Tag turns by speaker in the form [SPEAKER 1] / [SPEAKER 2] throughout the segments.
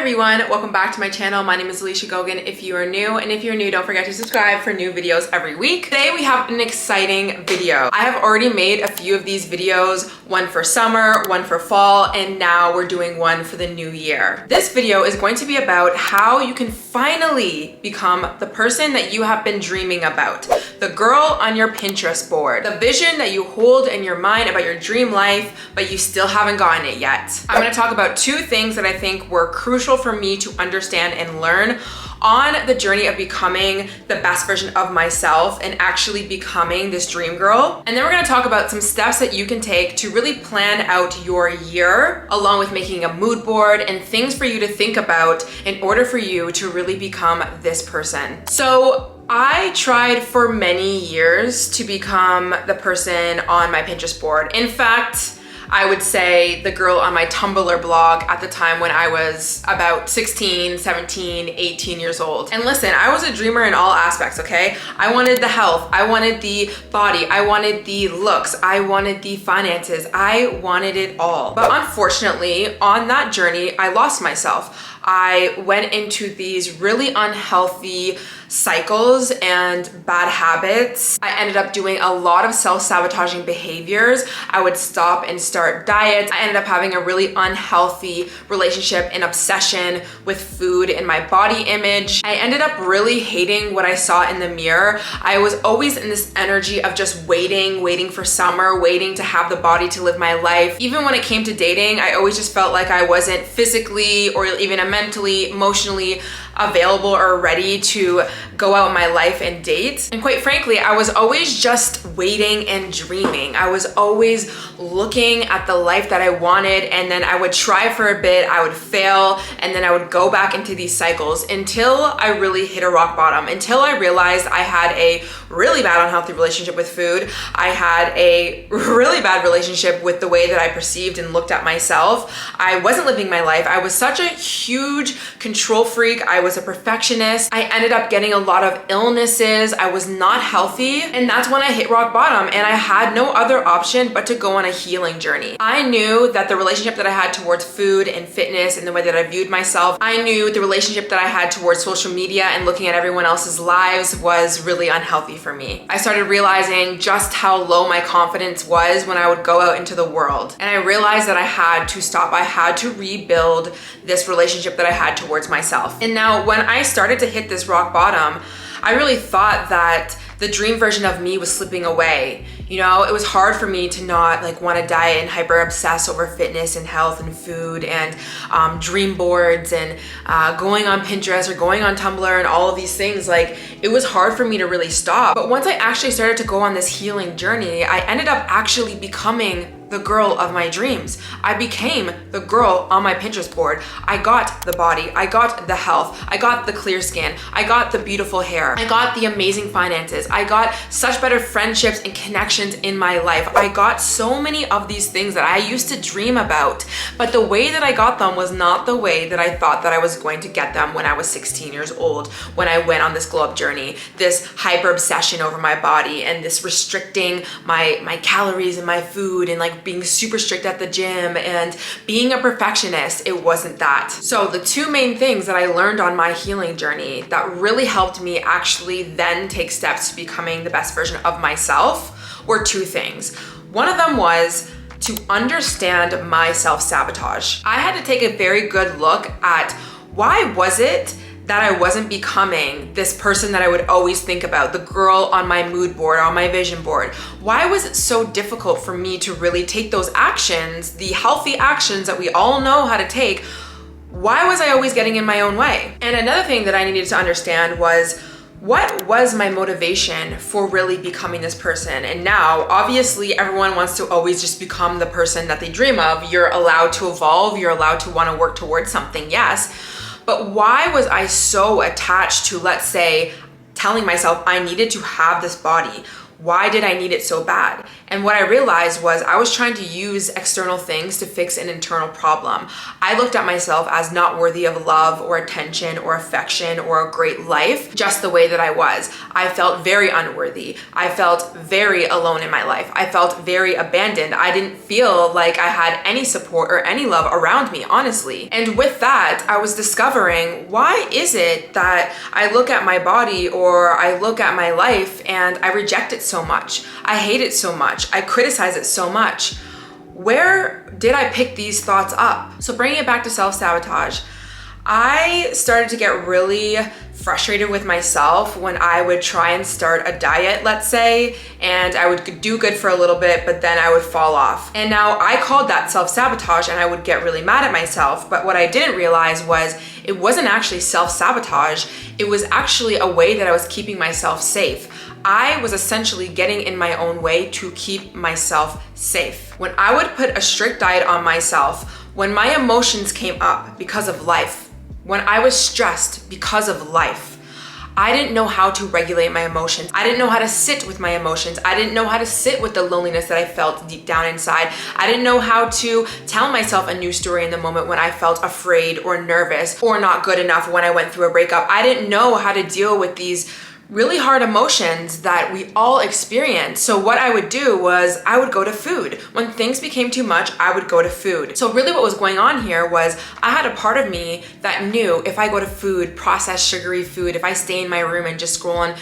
[SPEAKER 1] everyone, welcome back to my channel. My name is Alicia Gogan if you are new, and if you're new, don't forget to subscribe for new videos every week. Today we have an exciting video. I have already made a few of these videos, one for summer, one for fall, and now we're doing one for the new year. This video is going to be about how you can finally become the person that you have been dreaming about, the girl on your Pinterest board, the vision that you hold in your mind about your dream life, but you still haven't gotten it yet. I'm going to talk about two things that I think were crucial for me to understand and learn on the journey of becoming the best version of myself and actually becoming this dream girl. And then we're going to talk about some steps that you can take to really plan out your year, along with making a mood board and things for you to think about in order for you to really become this person. So I tried for many years to become the person on my Pinterest board. In fact, I would say the girl on my Tumblr blog at the time when I was about 16, 17, 18 years old. And listen, I was a dreamer in all aspects, okay? I wanted the health, I wanted the body, I wanted the looks, I wanted the finances, I wanted it all. But unfortunately, on that journey, I lost myself. I went into these really unhealthy cycles and bad habits. I ended up doing a lot of self-sabotaging behaviors. I would stop and start diets. I ended up having a really unhealthy relationship and obsession with food and my body image. I ended up really hating what I saw in the mirror. I was always in this energy of just waiting for summer, waiting to have the body to live my life. Even when it came to dating, I always just felt like I wasn't physically or even mentally, emotionally available or ready to go out in my life and date. And quite frankly, I was always just waiting and dreaming. I was always looking at the life that I wanted, and then I would try for a bit, I would fail, and then I would go back into these cycles until I really hit a rock bottom, until I realized I had a really bad unhealthy relationship with food. I had a really bad relationship with the way that I perceived and looked at myself. I wasn't living my life. I was such a huge control freak. I was a perfectionist. I ended up getting a lot of illnesses. I was not healthy. And that's when I hit rock bottom, and I had no other option but to go on a healing journey. I knew that the relationship that I had towards food and fitness and the way that I viewed myself, I knew the relationship that I had towards social media and looking at everyone else's lives was really unhealthy for me. I started realizing just how low my confidence was when I would go out into the world. And I realized that I had to stop. I had to rebuild this relationship that I had towards myself. And now when I started to hit this rock bottom, I really thought that the dream version of me was slipping away. You know, it was hard for me to not want to diet and hyper obsess over fitness and health and food and dream boards and going on Pinterest or going on Tumblr and all of these things. Like, it was hard for me to really stop. But once I actually started to go on this healing journey, I ended up actually becoming the girl of my dreams. I became the girl on my Pinterest board. I got the body, I got the health, I got the clear skin, I got the beautiful hair, I got the amazing finances, I got such better friendships and connections in my life. I got so many of these things that I used to dream about, but the way that I got them was not the way that I thought that I was going to get them when I was 16 years old, when I went on this glow up journey, this hyper obsession over my body and this restricting my calories and my food and being super strict at the gym and being a perfectionist. It wasn't that. So the two main things that I learned on my healing journey that really helped me actually then take steps to becoming the best version of myself were two things. One of them was to understand my self-sabotage. I had to take a very good look at why was it that I wasn't becoming this person that I would always think about, the girl on my mood board, on my vision board. Why was it so difficult for me to really take those actions, the healthy actions that we all know how to take? Why was I always getting in my own way? And another thing that I needed to understand was, what was my motivation for really becoming this person? And now, obviously, everyone wants to always just become the person that they dream of. You're allowed to evolve, you're allowed to want to work towards something, yes. But why was I so attached to, let's say, telling myself I needed to have this body? Why did I need it so bad? And what I realized was I was trying to use external things to fix an internal problem. I looked at myself as not worthy of love or attention or affection or a great life just the way that I was. I felt very unworthy. I felt very alone in my life. I felt very abandoned. I didn't feel like I had any support or any love around me, honestly. And with that, I was discovering, why is it that I look at my body or I look at my life and I reject it so much? I hate it so much. I criticize it so much. Where did I pick these thoughts up? So bringing it back to self-sabotage, I started to get really frustrated with myself when I would try and start a diet, let's say, and I would do good for a little bit, but then I would fall off. And now I called that self-sabotage and I would get really mad at myself. But what I didn't realize was it wasn't actually self-sabotage. It was actually a way that I was keeping myself safe. I was essentially getting in my own way to keep myself safe. When I would put a strict diet on myself, when my emotions came up because of life, when I was stressed because of life, I didn't know how to regulate my emotions. I didn't know how to sit with my emotions. I didn't know how to sit with the loneliness that I felt deep down inside. I didn't know how to tell myself a new story in the moment when I felt afraid or nervous or not good enough when I went through a breakup. I didn't know how to deal with these really hard emotions that we all experience. So what I would do was I would go to food. When things became too much, I would go to food. So really what was going on here was I had a part of me that knew if I go to food, processed sugary food, if I stay in my room and just scroll on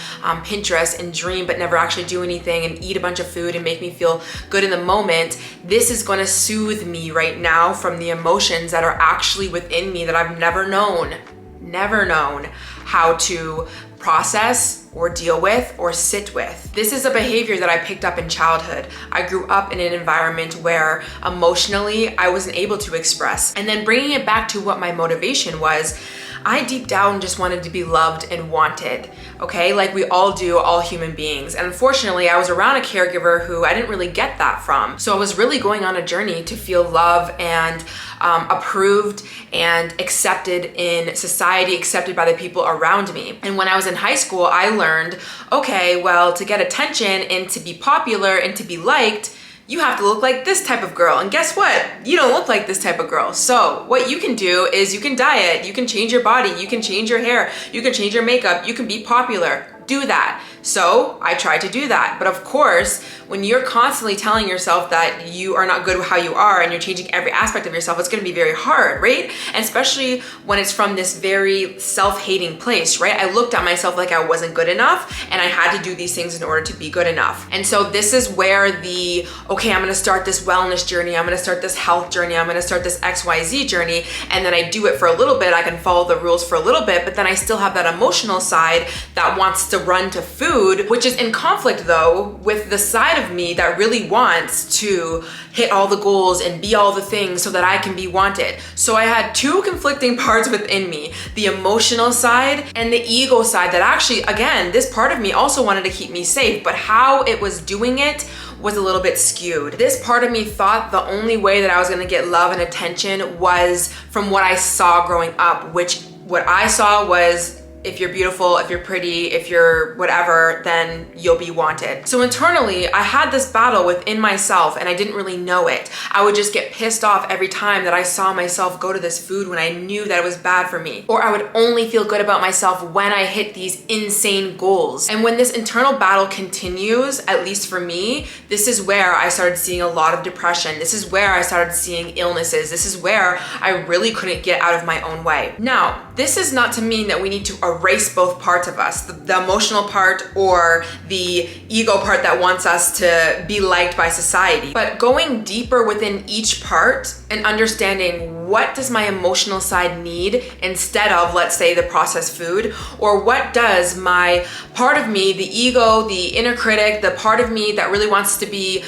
[SPEAKER 1] Pinterest and dream but never actually do anything and eat a bunch of food and make me feel good in the moment, this is gonna soothe me right now from the emotions that are actually within me that I've never known how to process or deal with or sit with. This is a behavior that I picked up in childhood. I grew up in an environment where emotionally I wasn't able to express. And then bringing it back to what my motivation was, I deep down just wanted to be loved and wanted, okay? Like we all do, all human beings. And unfortunately, I was around a caregiver who I didn't really get that from. So I was really going on a journey to feel love and approved and accepted in society, accepted by the people around me. And when I was in high school, I learned, okay, well, to get attention and to be popular and to be liked, you have to look like this type of girl. And guess what? You don't look like this type of girl. So what you can do is you can diet, you can change your body, you can change your hair, you can change your makeup, you can be popular. Do that. So I tried to do that. But of course, when you're constantly telling yourself that you are not good with how you are and you're changing every aspect of yourself, it's gonna be very hard, right? And especially when it's from this very self-hating place, right? I looked at myself like I wasn't good enough and I had to do these things in order to be good enough. And so this is where okay, I'm gonna start this wellness journey, I'm gonna start this health journey, I'm gonna start this XYZ journey, and then I do it for a little bit, I can follow the rules for a little bit, but then I still have that emotional side that wants to run to food, which is in conflict though with the side of me that really wants to hit all the goals and be all the things so that I can be wanted. So I had two conflicting parts within me, the emotional side and the ego side that actually, again, this part of me also wanted to keep me safe, but how it was doing it was a little bit skewed. This part of me thought the only way that I was gonna get love and attention was from what I saw growing up, which what I saw was if you're beautiful, if you're pretty, if you're whatever, then you'll be wanted. So internally, I had this battle within myself and I didn't really know it. I would just get pissed off every time that I saw myself go to this food when I knew that it was bad for me. Or I would only feel good about myself when I hit these insane goals. And when this internal battle continues, at least for me, this is where I started seeing a lot of depression. This is where I started seeing illnesses. This is where I really couldn't get out of my own way. Now, this is not to mean that we need to erase both parts of us, the emotional part or the ego part that wants us to be liked by society. But going deeper within each part and understanding what does my emotional side need instead of, let's say, the processed food, or what does my part of me, the ego, the inner critic, the part of me that really wants to be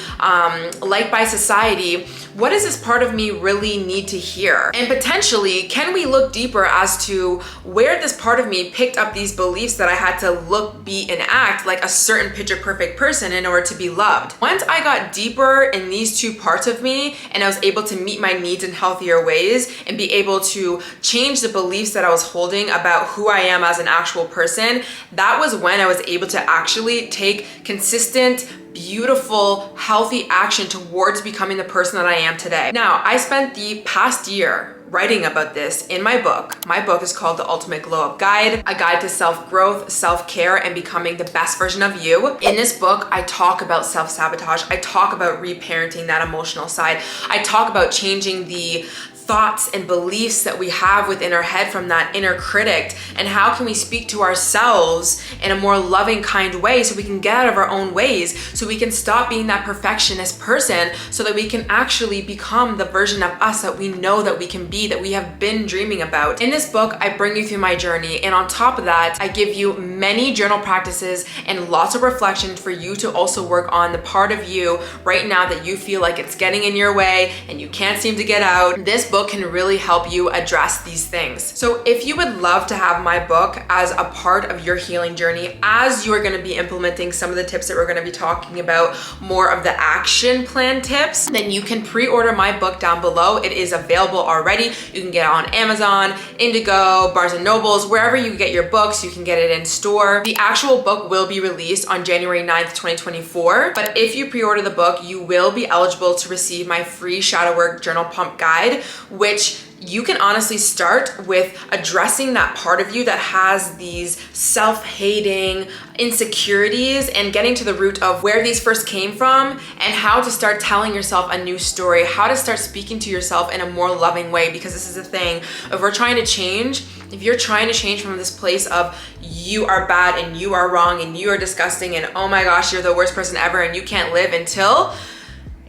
[SPEAKER 1] liked by society, what does this part of me really need to hear? And potentially, can we look deeper as to where this part of me picked up these beliefs that I had to look, be, and act like a certain picture perfect person in order to be loved? Once I got deeper in these two parts of me and I was able to meet my needs in healthier ways and be able to change the beliefs that I was holding about who I am as an actual person, that was when I was able to actually take consistent, beautiful, healthy action towards becoming the person that I am today. Now, I spent the past year writing about this in my book. My book is called The Ultimate Glow Up Guide, a guide to self-growth, self-care, and becoming the best version of you. In this book, I talk about self-sabotage. I talk about reparenting that emotional side. I talk about changing the thoughts and beliefs that we have within our head from that inner critic, and how can we speak to ourselves in a more loving, kind way so we can get out of our own ways, so we can stop being that perfectionist person, so that we can actually become the version of us that we know that we can be, that we have been dreaming about. In this book, I bring you through my journey, and on top of that, I give you many journal practices and lots of reflection for you to also work on the part of you right now that you feel like it's getting in your way and you can't seem to get out. This book can really help you address these things. So if you would love to have my book as a part of your healing journey, as you're going to be implementing some of the tips that we're going to be talking about, more of the action plan tips, then you can pre-order my book down below. It is available already. You can get it on Amazon, Indigo, Barnes and Nobles, wherever you get your books, you can get it in store. The actual book will be released on January 9th, 2024. But if you pre-order the book, you will be eligible to receive my free shadow work journal pump guide, which you can honestly start with addressing that part of you that has these self-hating insecurities and getting to the root of where these first came from and how to start telling yourself a new story, how to start speaking to yourself in a more loving way. Because this is the thing, if we're trying to change, if you're trying to change from this place of you are bad and you are wrong and you are disgusting and oh my gosh, you're the worst person ever and you can't live until,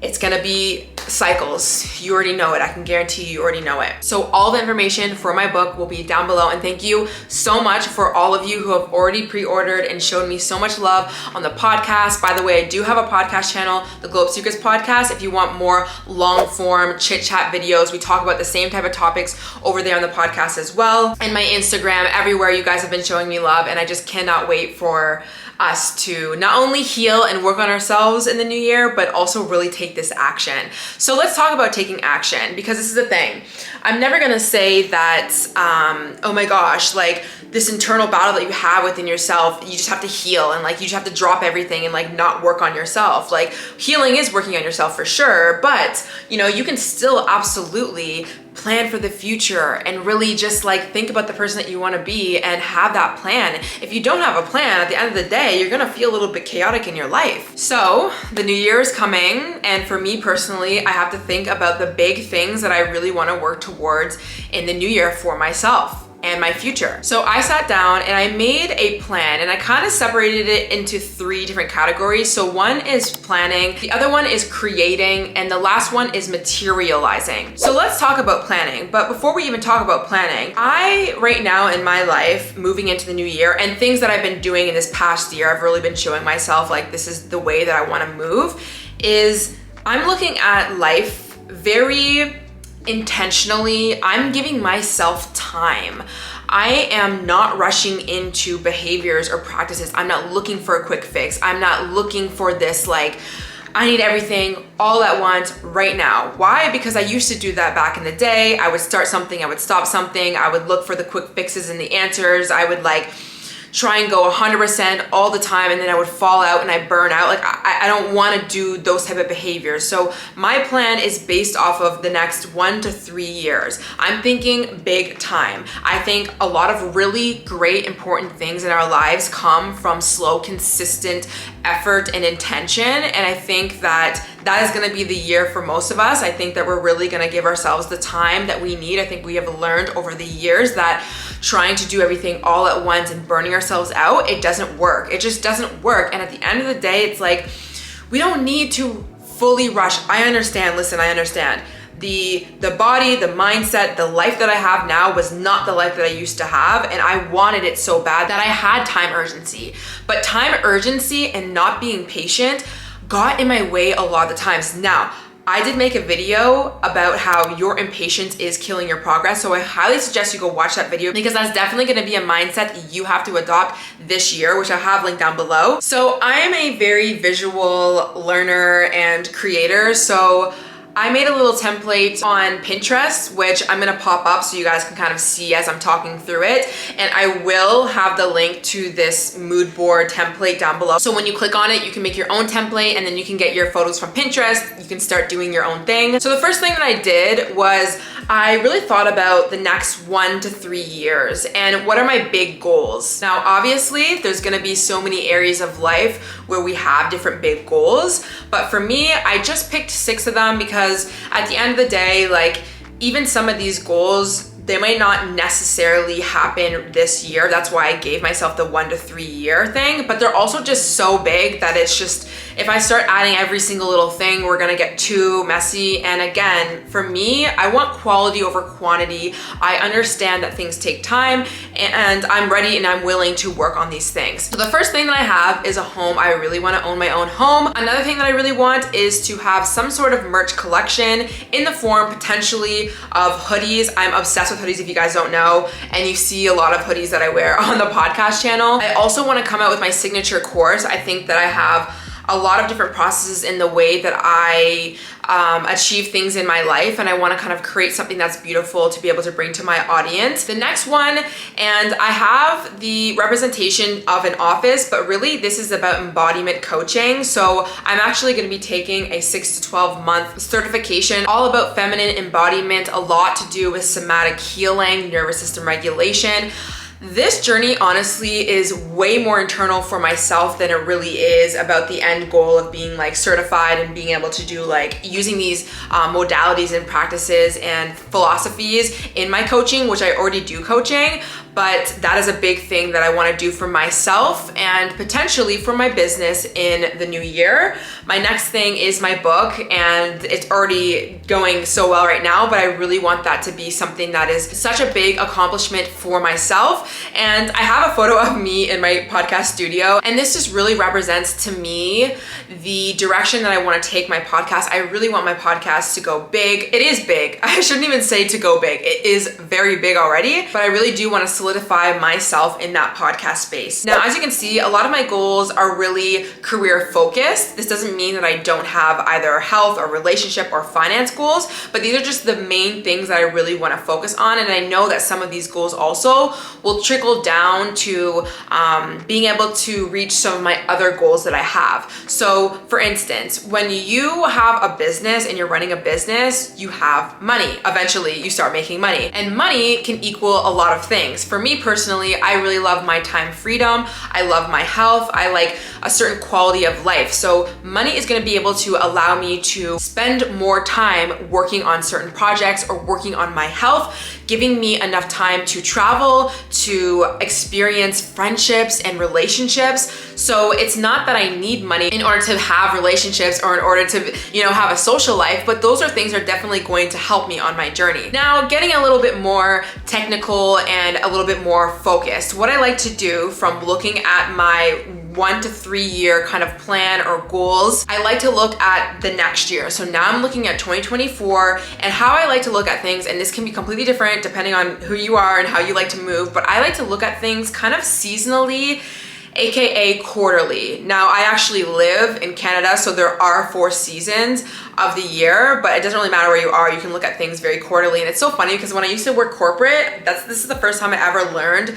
[SPEAKER 1] it's gonna be cycles. You already know it. I can guarantee you already know it. So all the information for my book will be down below. And thank you so much for all of you who have already pre-ordered and showed me so much love on the podcast. By the way, I do have a podcast channel, the Glow Up Secrets Podcast. If you want more long form chit chat videos, we talk about the same type of topics over there on the podcast as well. And my Instagram, everywhere you guys have been showing me love. And I just cannot wait for us to not only heal and work on ourselves in the new year, but also really take this action. So let's talk about taking action, because this is the thing. I'm never gonna say that, oh my gosh, like this internal battle that you have within yourself, you just have to heal and like you just have to drop everything and like not work on yourself. Like healing is working on yourself for sure, but you know, you can still absolutely plan for the future and really just like think about the person that you want to be and have that plan. If you don't have a plan, at the end of the day, you're gonna feel a little bit chaotic in your life. So the new year is coming, and for me personally, I have to think about the big things that I really want to work towards in the new year for myself and my future. So I sat down and I made a plan, and I kind of separated it into 3 different categories. So one is planning, the other one is creating, and the last one is materializing. So let's talk about planning. But before we even talk about planning, I right now in my life, moving into the new year, and things that I've been doing in this past year, I've really been showing myself like this is the way that I want to move, is I'm looking at life very intentionally. I'm giving myself time. I am not rushing into behaviors or practices. I'm not looking for a quick fix. I'm not looking for this like, I need everything all at once right now. Why? Because I used to do that back in the day. I would start something, I would stop something. I would look for the quick fixes and the answers. I would like try and go 100% all the time, and then I would fall out and I burn out. Like I don't want to do those type of behaviors. So my plan is based off of the next 1 to 3 years. I'm thinking big time. I think a lot of really great important things in our lives come from slow, consistent effort and intention. And I think that that is going to be the year for most of us. I think that we're really going to give ourselves the time that we need. I think we have learned over the years that trying to do everything all at once and burning ourselves out, it doesn't work. It just doesn't work. And at the end of the day, it's like, we don't need to fully rush. I understand, listen, I understand. The body, the mindset, the life that I have now was not the life that I used to have, and I wanted it so bad that I had time urgency. But time urgency and not being patient got in my way a lot of the times. Now, I did make a video about how your impatience is killing your progress. So I highly suggest you go watch that video because that's definitely going to be a mindset that you have to adopt this year, which I have linked down below. So I am a very visual learner and creator. So I made a little template on Pinterest, which I'm gonna pop up so you guys can kind of see as I'm talking through it. And I will have the link to this mood board template down below. So when you click on it, you can make your own template and then you can get your photos from Pinterest. You can start doing your own thing. So the first thing that I did was I really thought about the next 1 to 3 years and what are my big goals. Now, obviously, there's gonna be so many areas of life where we have different big goals. But for me, I just picked 6 of them because at the end of the day, like even some of these goals, they might not necessarily happen this year. That's why I gave myself the 1 to 3 year thing, but they're also just so big that it's just, if I start adding every single little thing, we're gonna get too messy. And again, for me, I want quality over quantity. I understand that things take time and I'm ready and I'm willing to work on these things. So the first thing that I have is a home. I really wanna own my own home. Another thing that I really want is to have some sort of merch collection in the form potentially of hoodies. I'm obsessed with hoodies if you guys don't know, and you see a lot of hoodies that I wear on the podcast channel. I also wanna come out with my signature course. I think that I have a lot of different processes in the way that I achieve things in my life, and I want to kind of create something that's beautiful to be able to bring to my audience. The next one, and I have the representation of an office, but really this is about embodiment coaching. So I'm actually going to be taking a 6 to 12 month certification all about feminine embodiment, a lot to do with somatic healing, nervous system regulation. This journey honestly is way more internal for myself than it really is about the end goal of being like certified and being able to do like using these modalities and practices and philosophies in my coaching, which I already do coaching. But that is a big thing that I want to do for myself and potentially for my business in the new year. My next thing is my book, and it's already going so well right now, but I really want that to be something that is such a big accomplishment for myself. And I have a photo of me in my podcast studio, and this just really represents to me the direction that I want to take my podcast. I really want my podcast to go big. It is big. I shouldn't even say to go big. It is very big already, but I really do want to solidify myself in that podcast space. Now, as you can see, a lot of my goals are really career focused. This doesn't mean that I don't have either health or relationship or finance goals, but these are just the main things that I really want to focus on. And I know that some of these goals also will trickle down to being able to reach some of my other goals that I have. So for instance, when you have a business and you're running a business, you have money. Eventually you start making money, and money can equal a lot of things. For me personally, I really love my time freedom. I love my health. I like a certain quality of life. So money is going to be able to allow me to spend more time working on certain projects or working on my health, giving me enough time to travel, to experience friendships and relationships. So it's not that I need money in order to have relationships or in order to, have a social life, but those are things that are definitely going to help me on my journey. Now, getting a little bit more technical and a little bit more focused, what I like to do from looking at my 1 to 3 year kind of plan or goals, I like to look at the next year. So now I'm looking at 2024, and how I like to look at things, and this can be completely different depending on who you are and how you like to move, but I like to look at things kind of seasonally, AKA quarterly. Now, I actually live in Canada, so there are 4 seasons of the year, but it doesn't really matter where you are. You can look at things very quarterly. And it's so funny because when I used to work corporate, this is the first time I ever learned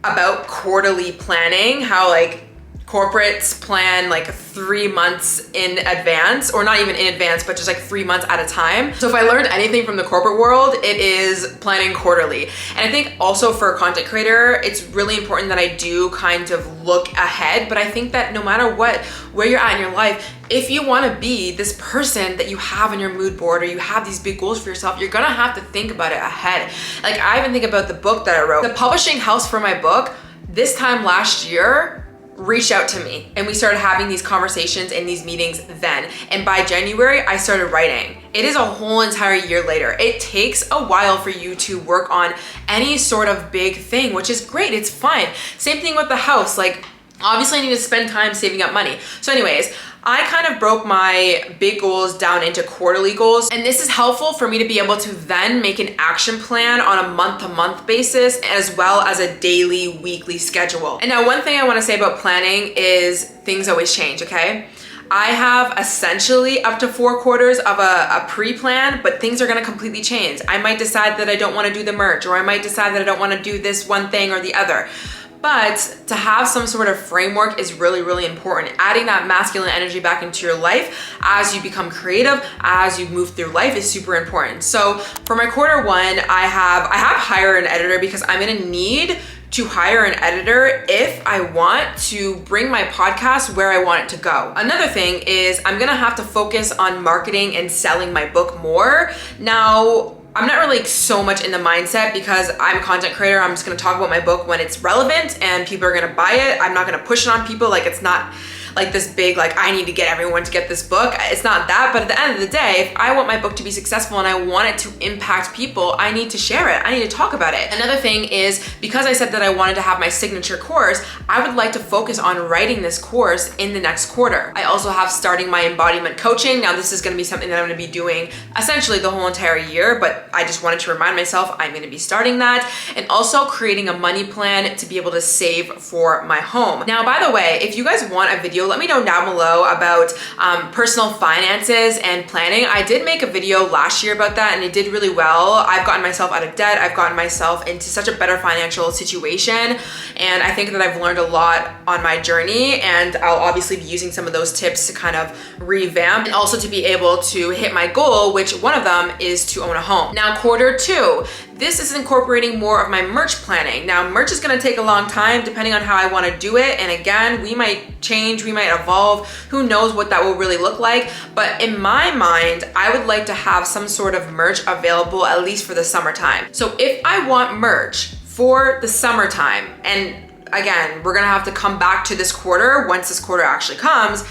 [SPEAKER 1] about quarterly planning, how like corporates plan like 3 months in advance, or not even in advance, but just like 3 months at a time. So if I learned anything from the corporate world, it is planning quarterly. And I think also for a content creator, it's really important that I do kind of look ahead. But I think that no matter what, where you're at in your life, if you want to be this person that you have on your mood board, or you have these big goals for yourself, you're gonna have to think about it ahead. Like I even think about the book that I wrote. The publishing house for my book, this time last year, reached out to me, and we started having these conversations and these meetings then. And by January, I started writing. It is a whole entire year later. It takes a while for you to work on any sort of big thing, which is great. It's fine. Same thing with the house. Like, obviously I need to spend time saving up money. So anyways, I kind of broke my big goals down into quarterly goals, and this is helpful for me to be able to then make an action plan on a month-to-month basis, as well as a daily, weekly schedule. And now one thing I want to say about planning is things always change, okay? I have essentially up to 4 quarters of a pre-plan, but things are gonna completely change. I might decide that I don't wanna do the merch, or I might decide that I don't wanna do this one thing or the other. But to have some sort of framework is really, really important. Adding that masculine energy back into your life as you become creative, as you move through life is super important. So for my quarter one, I have hired an editor because I'm gonna need to hire an editor if I want to bring my podcast where I want it to go. Another thing is I'm gonna have to focus on marketing and selling my book more. Now, I'm not really so much in the mindset because I'm a content creator. I'm just gonna talk about my book when it's relevant and people are gonna buy it. I'm not gonna push it on people like it's not like this big, like I need to get everyone to get this book. It's not that, but at the end of the day, if I want my book to be successful and I want it to impact people, I need to share it. I need to talk about it. Another thing is, because I said that I wanted to have my signature course, I would like to focus on writing this course in the next quarter. I also have starting my embodiment coaching. Now this is gonna be something that I'm gonna be doing essentially the whole entire year, but I just wanted to remind myself I'm gonna be starting that, and also creating a money plan to be able to save for my home. Now, by the way, if you guys want a video, let me know down below about personal finances and planning. I did make a video last year about that and it did really well. I've gotten myself out of debt. I've gotten myself into such a better financial situation. And I think that I've learned a lot on my journey, and I'll obviously be using some of those tips to kind of revamp and also to be able to hit my goal, which one of them is to own a home. Now, quarter two, this is incorporating more of my merch planning. Now, merch is gonna take a long time depending on how I wanna do it. And again, we might change, we might evolve. Who knows what that will really look like. But in my mind, I would like to have some sort of merch available at least for the summertime. So if I want merch for the summertime, and again, we're gonna have to come back to this quarter once this quarter actually comes,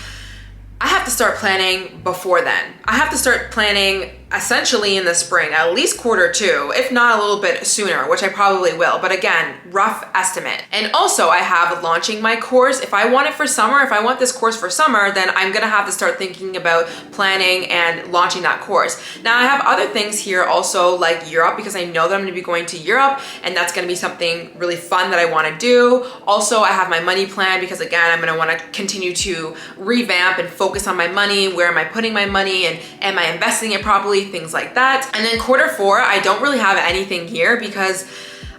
[SPEAKER 1] I have to start planning before then. I have to start planning essentially in the spring, at least quarter two, if not a little bit sooner, which I probably will. But again, rough estimate. And also I have launching my course. If I want it for summer, if I want this course for summer, then I'm gonna have to start thinking about planning and launching that course. Now I have other things here also, like Europe, because I know that I'm gonna be going to Europe and that's gonna be something really fun that I wanna do. Also, I have my money plan because again, I'm gonna wanna continue to revamp and focus on my money. Where am I putting my money, and am I investing it properly? Things like that. And then quarter four, I don't really have anything here because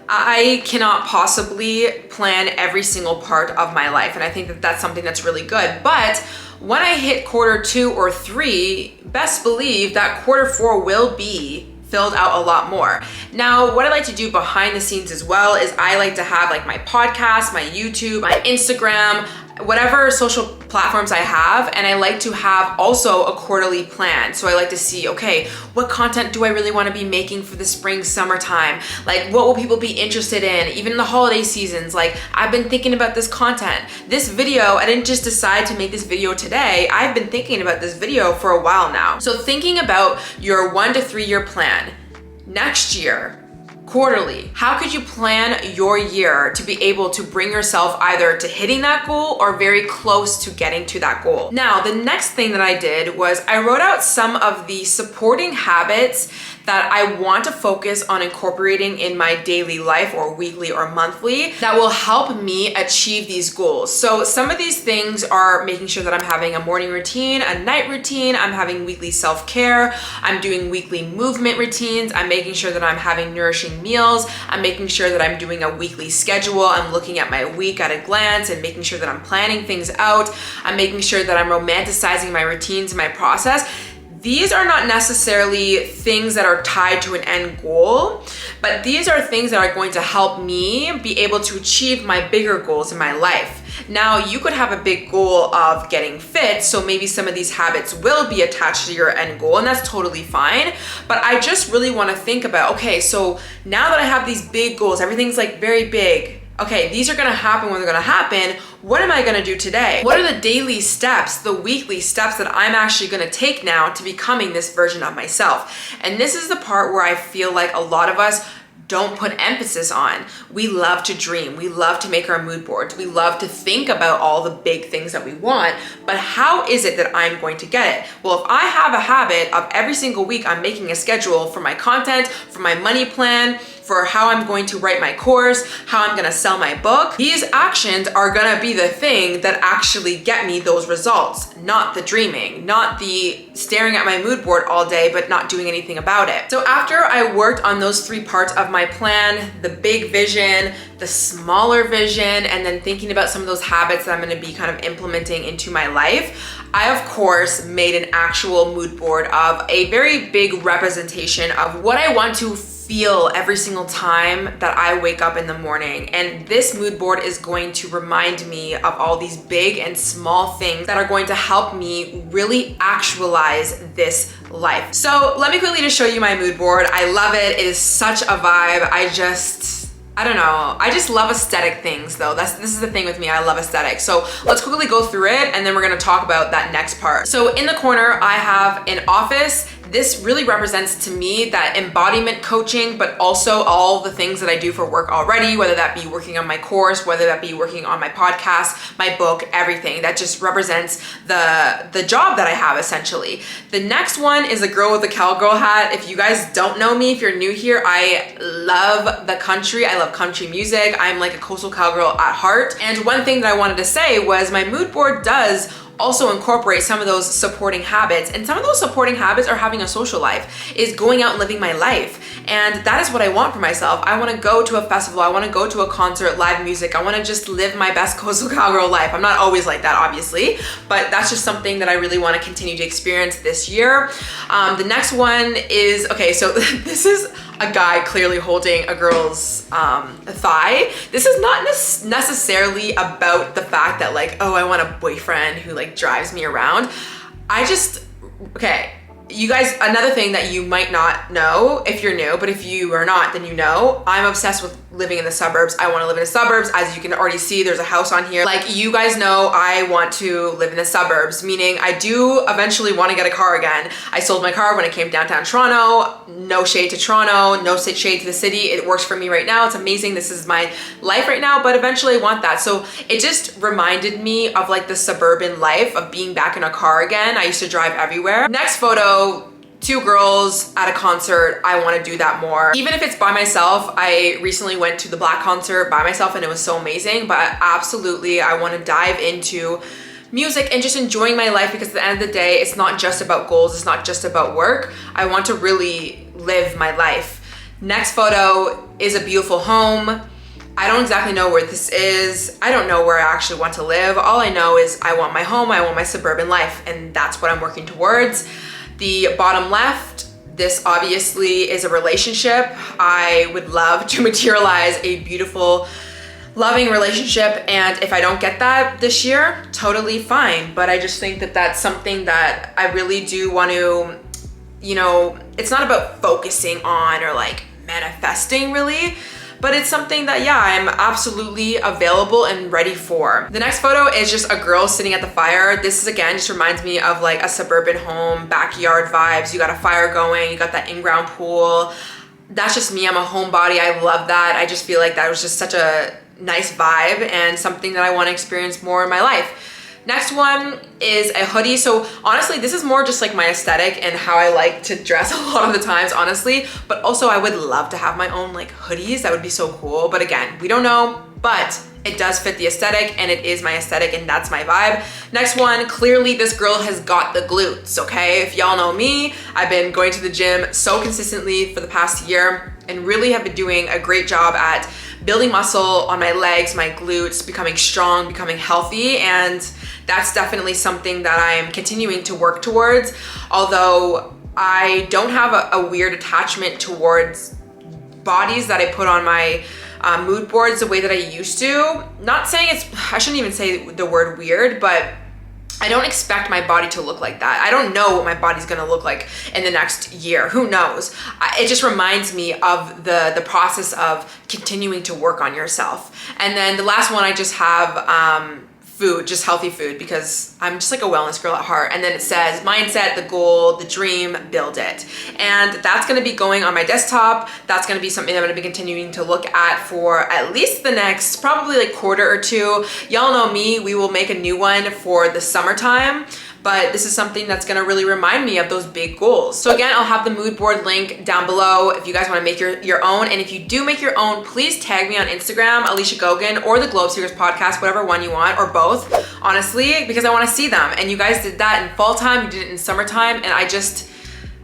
[SPEAKER 1] I cannot possibly plan every single part of my life. And I think that that's something that's really good. But when I hit quarter 2 or 3, best believe that quarter 4 will be filled out a lot more. Now, what I like to do behind the scenes as well is I like to have like my podcast, my YouTube, my Instagram, whatever social platforms I have, and I like to have also a quarterly plan. So I like to see, okay, what content do I really want to be making for the spring, summertime? Like, what will people be interested in? Even in the holiday seasons, like, I've been thinking about this content. This video, I didn't just decide to make this video today. I've been thinking about this video for a while now. So thinking about your 1 to 3 year plan next year, quarterly, how could you plan your year to be able to bring yourself either to hitting that goal or very close to getting to that goal? Now, the next thing that I did was I wrote out some of the supporting habits that I want to focus on incorporating in my daily life or weekly or monthly that will help me achieve these goals. So some of these things are making sure that I'm having a morning routine, a night routine, I'm having weekly self-care, I'm doing weekly movement routines, I'm making sure that I'm having nourishing meals, I'm making sure that I'm doing a weekly schedule, I'm looking at my week at a glance and making sure that I'm planning things out, I'm making sure that I'm romanticizing my routines and my process. These are not necessarily things that are tied to an end goal, but these are things that are going to help me be able to achieve my bigger goals in my life. Now, you could have a big goal of getting fit, so maybe some of these habits will be attached to your end goal, and that's totally fine. But I just really want to think about, okay, so now that I have these big goals, everything's like very big. Okay, these are gonna happen when they're gonna happen. What am I gonna do today? What are the daily steps, the weekly steps that I'm actually gonna take now to becoming this version of myself? And this is the part where I feel like a lot of us don't put emphasis on. We love to dream. We love to make our mood boards. We love to think about all the big things that we want, but how is it that I'm going to get it? Well, if I have a habit of every single week I'm making a schedule for my content, for my money plan, for how I'm going to write my course, how I'm gonna sell my book, these actions are gonna be the thing that actually get me those results, not the dreaming, not the staring at my mood board all day but not doing anything about it. So after I worked on those 3 parts of my plan, the big vision, the smaller vision, and then thinking about some of those habits that I'm gonna be kind of implementing into my life, I of course made an actual mood board of a very big representation of what I want to feel every single time that I wake up in the morning. And this mood board is going to remind me of all these big and small things that are going to help me really actualize this life. So let me quickly just show you my mood board. I love it. It is such a vibe. I don't know. I just love aesthetic things though. This is the thing with me. I love aesthetic. So let's quickly go through it and then we're gonna talk about that next part. So in the corner, I have an office. This really represents to me that embodiment coaching, but also all the things that I do for work already, whether that be working on my course, whether that be working on my podcast, my book, everything. That just represents the job that I have essentially. The next one is a girl with a cowgirl hat. If you guys don't know me, if you're new here, I love the country. I love country music. I'm like a coastal cowgirl at heart. And one thing that I wanted to say was my mood board does also incorporate some of those supporting habits. And some of those supporting habits are having a social life, is going out and living my life. And that is what I want for myself. I wanna go to a festival, I wanna go to a concert, live music, I wanna just live my best coastal cowgirl life. I'm not always like that, obviously, but that's just something that I really wanna continue to experience this year. The next one is, okay, so this is a guy clearly holding a girl's thigh. This is not necessarily about the fact that like, oh, I want a boyfriend who like drives me around. Okay, you guys, another thing that you might not know if you're new, but if you are not, then you know, I'm obsessed with living in the suburbs. I want to live in the suburbs. As you can already see, there's a house on here. Like, you guys know, I want to live in the suburbs, meaning I do eventually want to get a car again. I sold my car when I came downtown Toronto. No shade to Toronto, no shade to the city. It works for me right now. It's amazing. This is my life right now, but eventually I want that. So it just reminded me of like the suburban life of being back in a car again. I used to drive everywhere. Next photo, 2 girls at a concert. I want to do that more. Even if it's by myself, I recently went to the Black concert by myself and it was so amazing, but absolutely I want to dive into music and just enjoying my life, because at the end of the day, it's not just about goals, it's not just about work. I want to really live my life. Next photo is a beautiful home. I don't exactly know where this is. I don't know where I actually want to live. All I know is I want my home, I want my suburban life, and that's what I'm working towards. The bottom left, this obviously is a relationship. I would love to materialize a beautiful, loving relationship, and if I don't get that this year, totally fine. But I just think that that's something that I really do want to, you know, it's not about focusing on or like manifesting really, but it's something that, yeah, I'm absolutely available and ready for. The next photo is just a girl sitting at the fire. This is, again, just reminds me of like a suburban home, backyard vibes. You got a fire going, you got that in-ground pool. That's just me, I'm a homebody, I love that. I just feel like that was just such a nice vibe and something that I wanna experience more in my life. Next one is a hoodie. So honestly, this is more just like my aesthetic and how I like to dress a lot of the times, honestly. But also I would love to have my own like hoodies. That would be so cool. But again, we don't know, but it does fit the aesthetic and it is my aesthetic and that's my vibe. Next one, clearly this girl has got the glutes, okay? If y'all know me, I've been going to the gym so consistently for the past year and really have been doing a great job at building muscle on my legs, my glutes, becoming strong, becoming healthy, and that's definitely something that I'm continuing to work towards. Although I don't have a weird attachment towards bodies that I put on my mood boards the way that I used to. Not saying I shouldn't even say the word weird, but I don't expect my body to look like that. I don't know what my body's gonna look like in the next year. Who knows? It just reminds me of the process of continuing to work on yourself. And then the last one I just have food, just healthy food, because I'm just like a wellness girl at heart. And then it says mindset, the goal, the dream, build it. And that's gonna be going on my desktop. That's gonna be something I'm gonna be continuing to look at for at least the next probably like quarter or two. Y'all know me, we will make a new one for the summertime. But this is something that's gonna really remind me of those big goals. So again, I'll have the mood board link down below if you guys wanna make your own. And if you do make your own, please tag me on Instagram, Alicia Gogan, or the Globe Seekers podcast, whatever one you want, or both, honestly, because I wanna see them. And you guys did that in fall time, you did it in summertime, and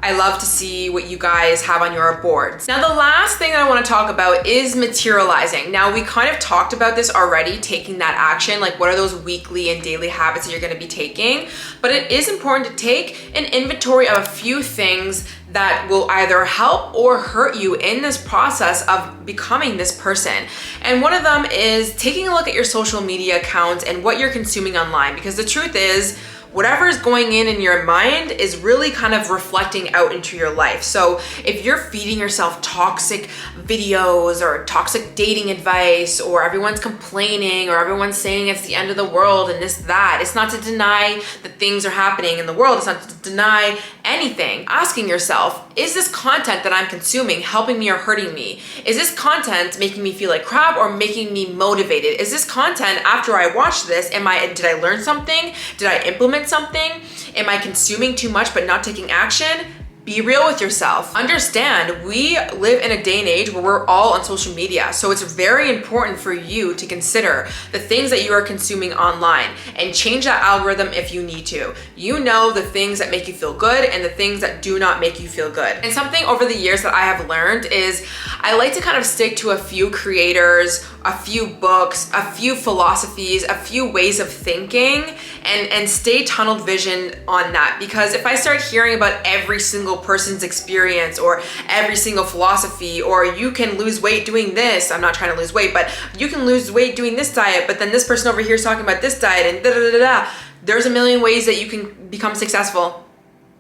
[SPEAKER 1] I love to see what you guys have on your boards. Now, the last thing that I want to talk about is materializing. Now, we kind of talked about this already, taking that action, like what are those weekly and daily habits that you're going to be taking? But it is important to take an inventory of a few things that will either help or hurt you in this process of becoming this person. And one of them is taking a look at your social media accounts and what you're consuming online, because the truth is, whatever is going in your mind is really kind of reflecting out into your life. So if you're feeding yourself toxic videos or toxic dating advice, or everyone's complaining, or everyone's saying it's the end of the world and this, that, it's not to deny that things are happening in the world. It's not to deny anything. Asking yourself, is this content that I'm consuming helping me or hurting me? Is this content making me feel like crap or making me motivated? Is this content, after I watch this, did I learn something? Did I implement something? Am I consuming too much but not taking action? Be real with yourself. Understand, we live in a day and age where we're all on social media. So it's very important for you to consider the things that you are consuming online and change that algorithm if you need to. You know the things that make you feel good and the things that do not make you feel good. And something over the years that I have learned is I like to kind of stick to a few creators, a few books, a few philosophies, a few ways of thinking, and stay tunnel vision on that. Because if I start hearing about every single person's experience or every single philosophy, or you can lose weight doing this, I'm not trying to lose weight, but you can lose weight doing this diet, but then this person over here is talking about this diet and da da da da. There's a million ways that you can become successful.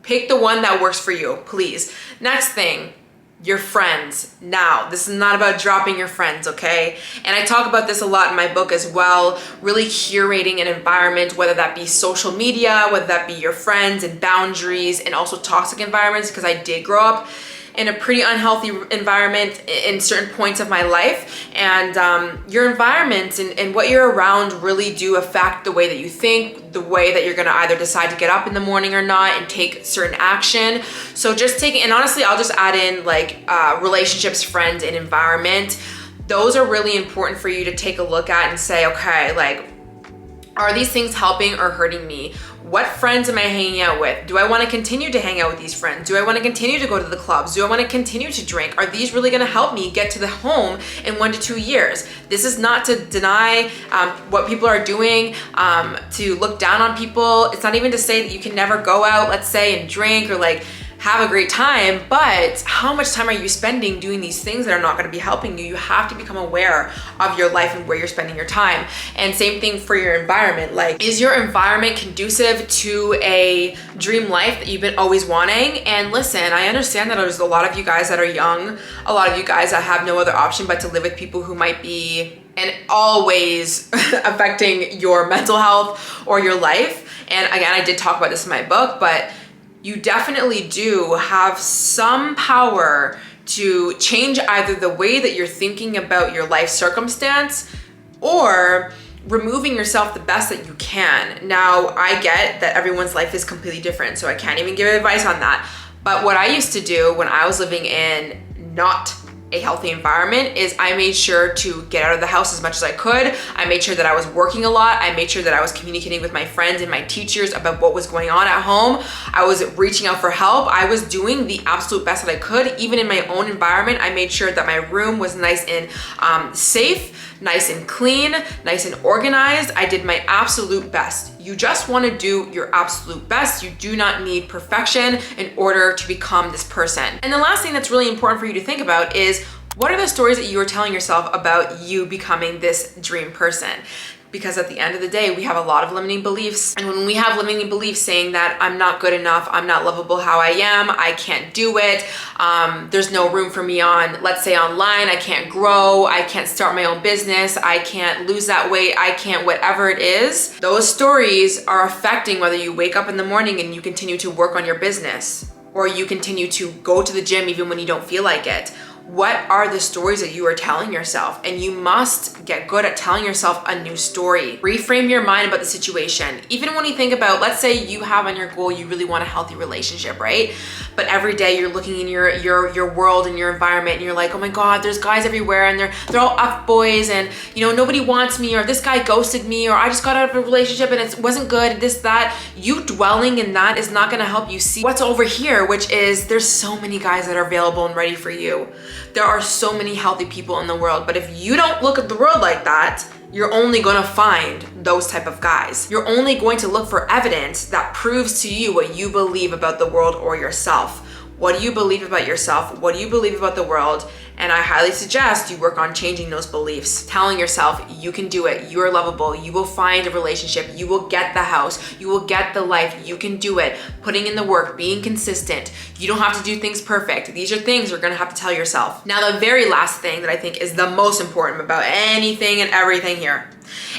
[SPEAKER 1] Pick the one that works for you, please. Next thing, your friends. Now, this is not about dropping your friends, okay? And I talk about this a lot in my book as well, really curating an environment, whether that be social media, whether that be your friends, and boundaries, and also toxic environments, because I did grow up in a pretty unhealthy environment in certain points of my life. And your environment and what you're around really do affect the way that you think, the way that you're gonna either decide to get up in the morning or not and take certain action. So just taking, and honestly, I'll just add in like relationships, friends, and environment. Those are really important for you to take a look at and say, okay, like, are these things helping or hurting me? What friends am I hanging out with? Do I want to continue to hang out with these friends? Do I want to continue to go to the clubs? Do I want to continue to drink? Are these really going to help me get to the home in 1 to 2 years? This is not to deny what people are doing, to look down on people. It's not even to say that you can never go out, let's say, and drink or like have a great time, but how much time are you spending doing these things that are not going to be helping you? You have to become aware of your life and where you're spending your time. And same thing for your environment. Like, is your environment conducive to a dream life that you've been always wanting? And listen, I understand that there's a lot of you guys that are young, a lot of you guys that have no other option but to live with people who might be in all ways affecting your mental health or your life. And again, I did talk about this in my book, but you definitely do have some power to change either the way that you're thinking about your life circumstance or removing yourself the best that you can. Now, I get that everyone's life is completely different, so I can't even give advice on that. But what I used to do when I was living in not a healthy environment is I made sure to get out of the house as much as I could. I made sure that I was working a lot. I made sure that I was communicating with my friends and my teachers about what was going on at home. I was reaching out for help. I was doing the absolute best that I could. Even in my own environment, I made sure that my room was nice and safe, nice and clean, nice and organized. I did my absolute best. You just want to do your absolute best. You do not need perfection in order to become this person. And the last thing that's really important for you to think about is, what are the stories that you are telling yourself about you becoming this dream person? because at the end of the day, we have a lot of limiting beliefs. And when we have limiting beliefs saying that I'm not good enough, I'm not lovable how I am, I can't do it, there's no room for me on, let's say online, I can't grow, I can't start my own business, I can't lose that weight, I can't whatever it is, those stories are affecting whether you wake up in the morning and you continue to work on your business, or you continue to go to the gym even when you don't feel like it. What are the stories that you are telling yourself? And you must get good at telling yourself a new story. Reframe your mind about the situation. Even when you think about, let's say you have on your goal, you really want a healthy relationship, right? But every day you're looking in your world and your environment and you're like, oh my God, there's guys everywhere and they're all up boys and nobody wants me, or this guy ghosted me, or I just got out of a relationship and it wasn't good, this, that. You dwelling in that is not gonna help you see what's over here, which is there's so many guys that are available and ready for you. There are so many healthy people in the world, but if you don't look at the world like that, you're only gonna find those type of guys. You're only going to look for evidence that proves to you what you believe about the world or yourself. What do you believe about yourself? What do you believe about the world? And I highly suggest you work on changing those beliefs, telling yourself you can do it, you are lovable, you will find a relationship, you will get the house, you will get the life, you can do it, putting in the work, being consistent. You don't have to do things perfect. These are things you're gonna have to tell yourself. Now, the very last thing that I think is the most important about anything and everything here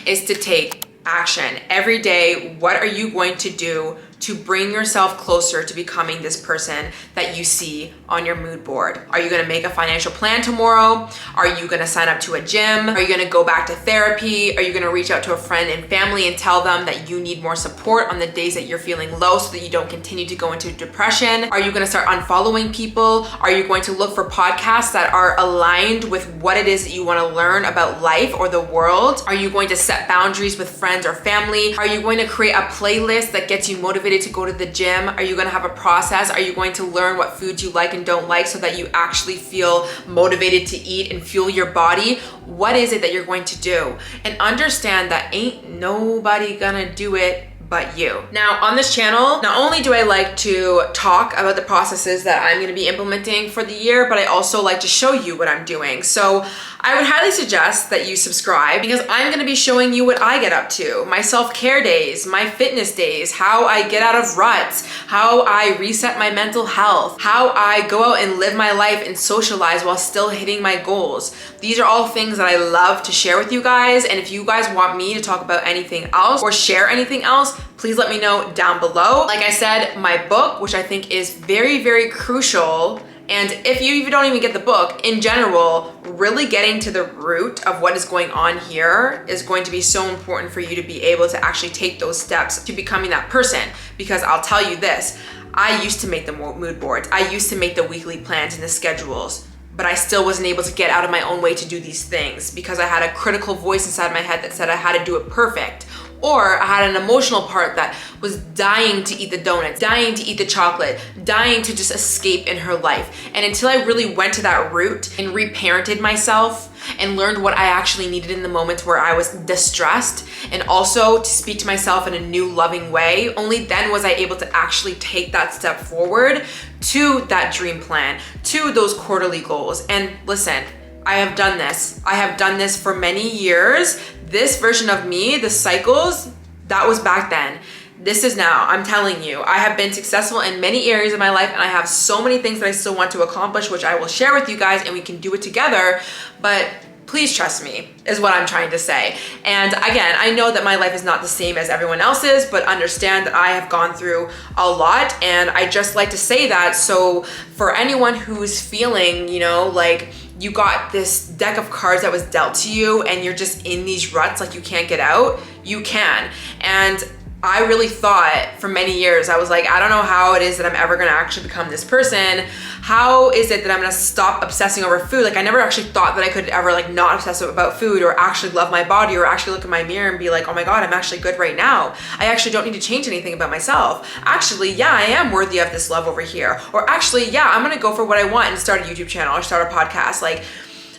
[SPEAKER 1] is to take action. Every day, what are you going to do to bring yourself closer to becoming this person that you see on your mood board? Are you gonna make a financial plan tomorrow? Are you gonna sign up to a gym? Are you gonna go back to therapy? Are you gonna reach out to a friend and family and tell them that you need more support on the days that you're feeling low so that you don't continue to go into depression? Are you gonna start unfollowing people? Are you going to look for podcasts that are aligned with what it is that you wanna learn about life or the world? Are you going to set boundaries with friends or family? Are you going to create a playlist that gets you motivated to go to the gym? Are you going to have a process? Are you going to learn what foods you like and don't like so that you actually feel motivated to eat and fuel your body? What is it that you're going to do? And understand that ain't nobody gonna do it but you. Now, on this channel, not only do I like to talk about the processes that I'm gonna be implementing for the year, but I also like to show you what I'm doing. So I would highly suggest that you subscribe, because I'm gonna be showing you what I get up to, my self-care days, my fitness days, how I get out of ruts, how I reset my mental health, how I go out and live my life and socialize while still hitting my goals. These are all things that I love to share with you guys. And if you guys want me to talk about anything else or share anything else, please let me know down below. Like I said, my book, which I think is very, very crucial. And if you don't even get the book, in general, really getting to the root of what is going on here is going to be so important for you to be able to actually take those steps to becoming that person. Because I'll tell you this, I used to make the mood boards. I used to make the weekly plans and the schedules, but I still wasn't able to get out of my own way to do these things because I had a critical voice inside my head that said I had to do it perfect. Or I had an emotional part that was dying to eat the donuts, dying to eat the chocolate, dying to just escape in her life. And until I really went to that root and reparented myself and learned what I actually needed in the moments where I was distressed, and also to speak to myself in a new loving way, only then was I able to actually take that step forward to that dream plan, to those quarterly goals. And listen, I have done this. I have done this for many years. This version of me, the cycles, that was back then. This is now. I'm telling you, I have been successful in many areas of my life, and I have so many things that I still want to accomplish, which I will share with you guys, and we can do it together. But please trust me, is what I'm trying to say. And again, I know that my life is not the same as everyone else's, but understand that I have gone through a lot, and I just like to say that. So for anyone who's feeling, like you got this deck of cards that was dealt to you and you're just in these ruts, like you can't get out, you can. And I really thought for many years, I was like, I don't know how it is that I'm ever gonna actually become this person. How is it that I'm gonna stop obsessing over food? Like I never actually thought that I could ever not obsess about food or actually love my body or actually look in my mirror and be like, oh my God, I'm actually good right now. I actually don't need to change anything about myself. Actually, yeah, I am worthy of this love over here. Or actually, yeah, I'm gonna go for what I want and start a YouTube channel or start a podcast. Like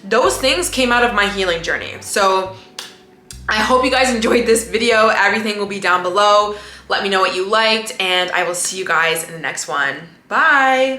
[SPEAKER 1] those things came out of my healing journey. So I hope you guys enjoyed this video. Everything will be down below. Let me know what you liked, and I will see you guys in the next one. Bye.